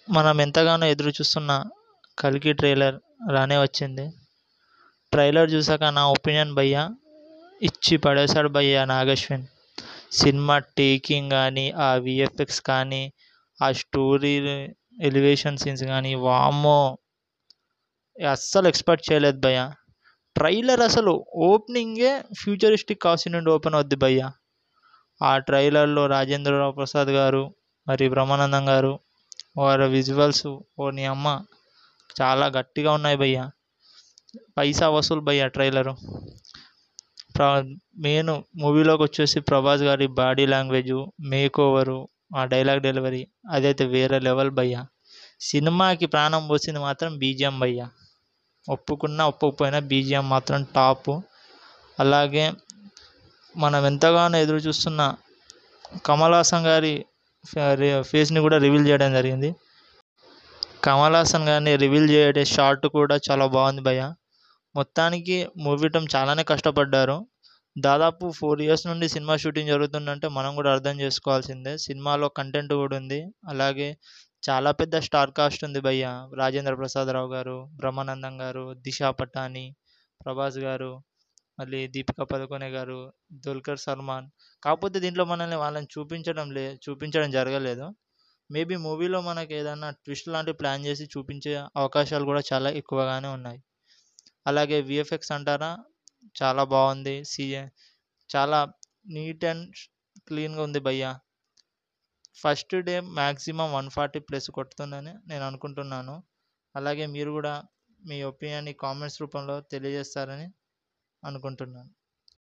మనం ఎంతగానో ఎదురు చూస్తున్న 'కల్కి' ట్రైలర్ రానే వచ్చింది. ట్రైలర్ చూసాక నా ఒపీనియన్ భయ్యా ఇచ్చి పడేశాడు భయ్యా నాగశ్విన్. సినిమా టేకింగ్ కానీ, ఆ విఎఫ్ఎక్స్ కానీ, ఆ స్టోరీ ఎలివేషన్ సీన్స్ కానీ వామ్మో! అస్సలు ఎక్స్పెక్ట్ చేయలేదు భయ్యా. ట్రైలర్ అసలు ఓపెనింగే ఫ్యూచరిస్టిక్ కాస్ట్ నుండి ఓపెన్ అవుద్ది భయ్యా. ఆ ట్రైలర్లో రాజేంద్రరావు ప్రసాద్ గారు, మరి బ్రహ్మానందం గారు వారి విజువల్స్ ఓని అమ్మ చాలా గట్టిగా ఉన్నాయి భయ్యా. పైసా వసూలు భయ్యా ట్రైలరు. మెయిన్ మూవీలోకి వచ్చేసి ప్రభాస్ గారి బాడీ లాంగ్వేజు, మేక్ ఓవరు, ఆ డైలాగ్ డెలివరీ అదైతే వేరే లెవెల్ భయ్యా. సినిమాకి ప్రాణం పోసింది మాత్రం బీజిఎం భయ్యా. ఒప్పుకున్నా ఒప్పుకపోయినా బీజిఎం మాత్రం టాపు. అలాగే మనం ఎంతగానో ఎదురు చూస్తున్న కమల్ హాసన్ గారి ఫేస్ని కూడా రివీల్ చేయడం జరిగింది. కమల్ హాసన్ గారిని రివీల్ చేయడే షాట్ కూడా చాలా బాగుంది భయ్యా. మొత్తానికి మూవీ టీం చాలానే కష్టపడ్డారు. దాదాపు 4 ఇయర్స్ నుండి సినిమా షూటింగ్ జరుగుతుందంటే మనం కూడా అర్థం చేసుకోవాల్సిందే. సినిమాలో కంటెంట్ కూడా ఉంది. అలాగే చాలా పెద్ద స్టార్ కాస్ట్ ఉంది భయ్యా. రాజేంద్ర ప్రసాద్ రావు గారు, బ్రహ్మానందం గారు, దిశా పటాని, ప్రభాస్ గారు, మళ్ళీ దీపికా పదుకొనె గారు, దుల్కర్ సల్మాన్. కాకపోతే దీంట్లో వాళ్ళని చూపించడం జరగలేదు. మేబీ మూవీలో మనకి ఏదైనా ట్విస్ట్ లాంటివి ప్లాన్ చేసి చూపించే అవకాశాలు కూడా చాలా ఎక్కువగానే ఉన్నాయి. అలాగే విఎఫ్ఎక్స్ అంటారా చాలా బాగుంది. చాలా నీట్ అండ్ క్లీన్గా ఉంది భయ్యా. ఫస్ట్ డే మ్యాక్సిమం 140+ కొడుతుందని నేను అనుకుంటున్నాను. అలాగే మీరు కూడా మీ ఒపీనియన్ని కామెంట్స్ రూపంలో తెలియజేస్తారని అనుకుంటున్నాను.